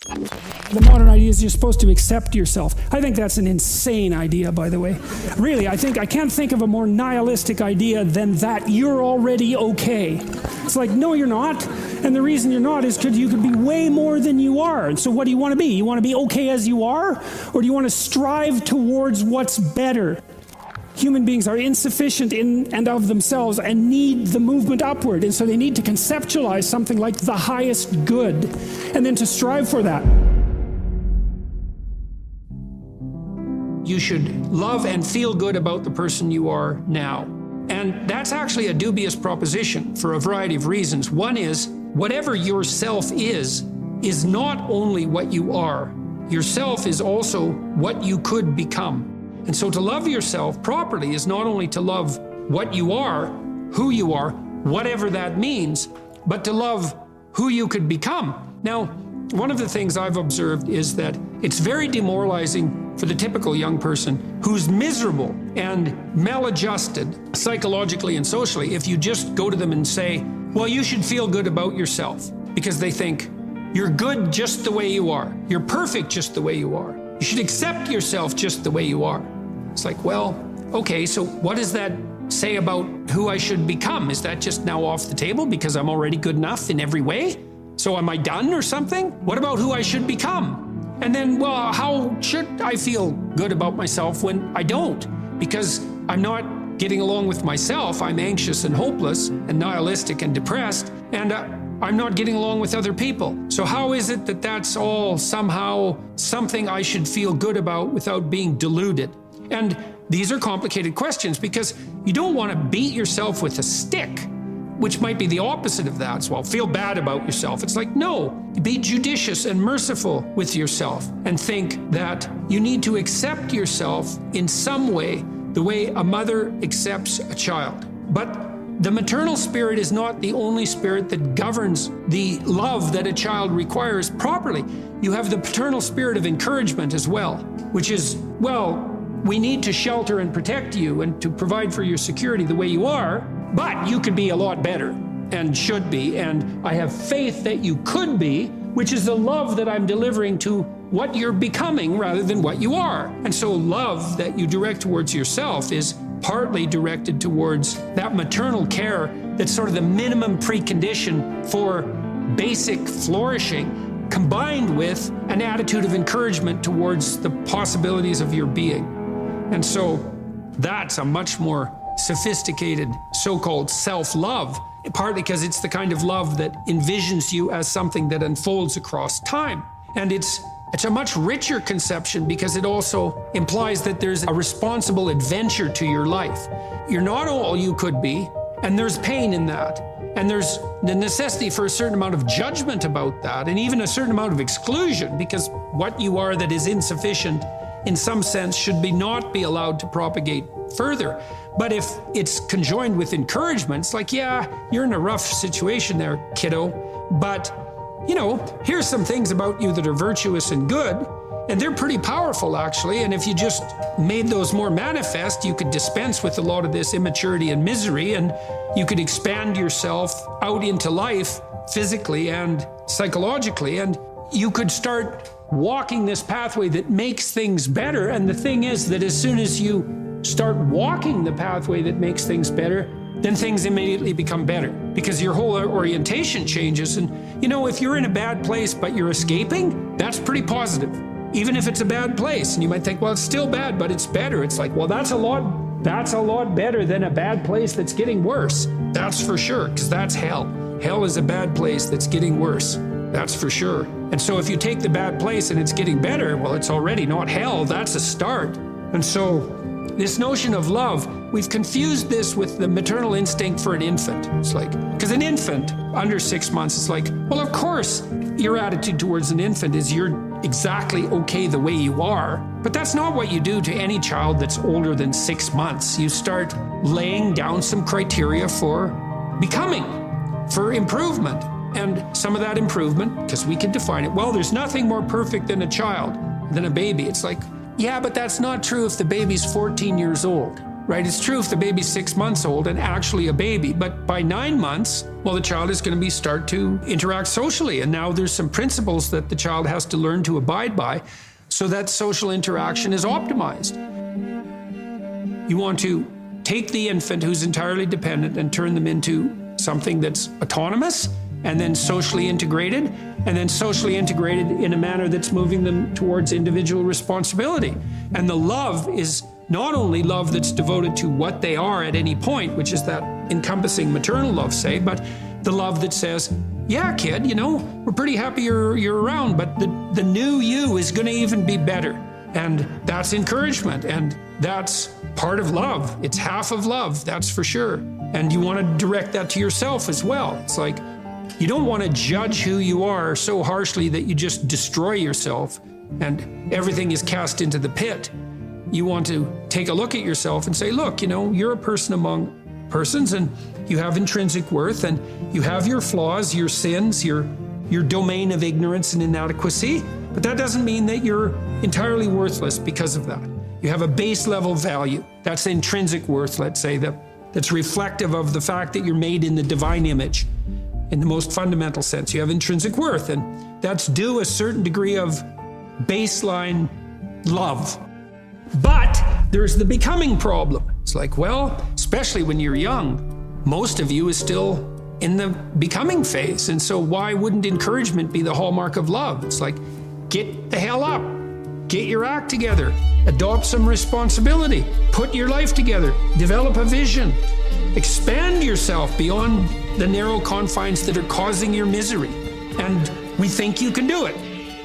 The modern idea is you're supposed to accept yourself. I think that's an insane idea, by the way. Really, I can't think of a more nihilistic idea than that you're already okay. It's like, no, you're not. And the reason you're not is because you could be way more than you are. And so what do you want to be? You want to be okay as you are? Or do you want to strive towards what's better? Human beings are insufficient in and of themselves and need the movement upward. And so they need to conceptualize something like the highest good and then to strive for that. You should love and feel good about the person you are now. And that's actually a dubious proposition for a variety of reasons. One is, whatever your self is not only what you are. Yourself is also what you could become. And so to love yourself properly is not only to love what you are, who you are, whatever that means, but to love who you could become. Now, one of the things I've observed is that it's very demoralizing for the typical young person who's miserable and maladjusted psychologically and socially if you just go to them and say, well, you should feel good about yourself, because they think you're good just the way you are. You're perfect just the way you are. You should accept yourself just the way you are. It's like, well, okay, so what does that say about who I should become? Is that just now off the table because I'm already good enough in every way? So am I done or something? What about who I should become? And then, well, how should I feel good about myself when I don't? Because I'm not getting along with myself. I'm anxious and hopeless and nihilistic and depressed, and I'm not getting along with other people. So how is it that that's all somehow something I should feel good about without being deluded? And these are complicated questions because you don't want to beat yourself with a stick, which might be the opposite of that. So, well, feel bad about yourself. It's like, no, be judicious and merciful with yourself and think that you need to accept yourself in some way, the way a mother accepts a child. But the maternal spirit is not the only spirit that governs the love that a child requires properly. You have the paternal spirit of encouragement as well, which is, well, we need to shelter and protect you and to provide for your security the way you are, but you could be a lot better and should be, and I have faith that you could be, which is the love that I'm delivering to what you're becoming rather than what you are. And so love that you direct towards yourself is partly directed towards that maternal care that's sort of the minimum precondition for basic flourishing, combined with an attitude of encouragement towards the possibilities of your being. And so that's a much more sophisticated so-called self-love, partly because it's the kind of love that envisions you as something that unfolds across time. And it's a much richer conception because it also implies that there's a responsible adventure to your life. You're not all you could be, and there's pain in that. And there's the necessity for a certain amount of judgment about that, and even a certain amount of exclusion, because what you are that is insufficient in some sense should not be allowed to propagate further. But if it's conjoined with encouragement, it's like, yeah, you're in a rough situation there, kiddo, but you know, here's some things about you that are virtuous and good, and they're pretty powerful actually, and if you just made those more manifest, you could dispense with a lot of this immaturity and misery, and you could expand yourself out into life physically and psychologically, and you could start walking this pathway that makes things better. And the thing is that as soon as you start walking the pathway that makes things better, then things immediately become better because your whole orientation changes. And you know, if you're in a bad place but you're escaping, that's pretty positive, even if it's a bad place. And you might think, well, it's still bad, but it's better. It's like, well, that's a lot better than a bad place that's getting worse. That's for sure, because that's hell. Hell is a bad place that's getting worse. That's for sure. And so if you take the bad place and it's getting better, well, it's already not hell, that's a start. And so this notion of love, we've confused this with the maternal instinct for an infant. It's like, because an infant under 6 months, it's like, well, of course, your attitude towards an infant is you're exactly okay the way you are. But that's not what you do to any child that's older than 6 months. You start laying down some criteria for becoming, for improvement. And some of that improvement, because we can define it, well, there's nothing more perfect than a child, than a baby. It's like, yeah, but that's not true if the baby's 14 years old. right? It's true if the baby's 6 months old and actually a baby, but by 9 months, well, the child is going to start to interact socially. And now there's some principles that the child has to learn to abide by so that social interaction is optimized. You want to take the infant who's entirely dependent and turn them into something that's autonomous and then socially integrated, and then socially integrated in a manner that's moving them towards individual responsibility. And the love is not only love that's devoted to what they are at any point, which is that encompassing maternal love, say, but the love that says, yeah, kid, you know, we're pretty happy you're around, but the new you is going to even be better. And that's encouragement, and that's part of love. It's half of love, that's for sure. And you want to direct that to yourself as well. It's like, you don't want to judge who you are so harshly that you just destroy yourself and everything is cast into the pit. You want to take a look at yourself and say, look, you know, you're a person among persons and you have intrinsic worth and you have your flaws, your sins, your domain of ignorance and inadequacy, but that doesn't mean that you're entirely worthless because of that. You have a base level value. That's the intrinsic worth, let's say, that's reflective of the fact that you're made in the divine image. In the most fundamental sense, you have intrinsic worth, and that's due a certain degree of baseline love. But there's the becoming problem. It's like, well, especially when you're young, most of you is still in the becoming phase. And so why wouldn't encouragement be the hallmark of love? It's like, get the hell up, get your act together, adopt some responsibility, put your life together, develop a vision, expand yourself beyond the narrow confines that are causing your misery. And we think you can do it.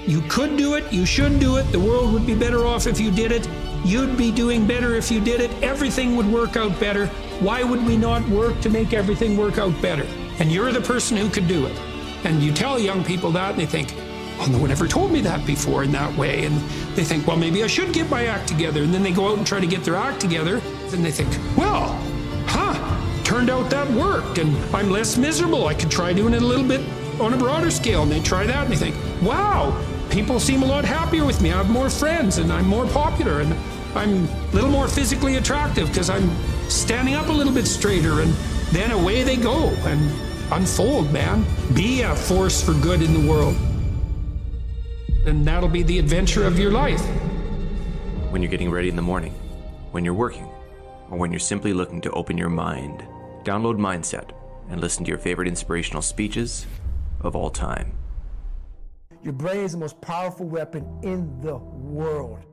You could do it, you should do it, the world would be better off if you did it, you'd be doing better if you did it, everything would work out better. Why would we not work to make everything work out better? And you're the person who could do it. And you tell young people that and they think, well, no one ever told me that before in that way. And they think, well, maybe I should get my act together. And then they go out and try to get their act together. And they think, well, turned out that worked and I'm less miserable. I could try doing it a little bit on a broader scale. And they try that and they think, wow, people seem a lot happier with me. I have more friends and I'm more popular and I'm a little more physically attractive because I'm standing up a little bit straighter. And then away they go and unfold, man. Be a force for good in the world. And that'll be the adventure of your life. When you're getting ready in the morning, when you're working, or when you're simply looking to open your mind, download Mindset and listen to your favorite inspirational speeches of all time. Your brain is the most powerful weapon in the world.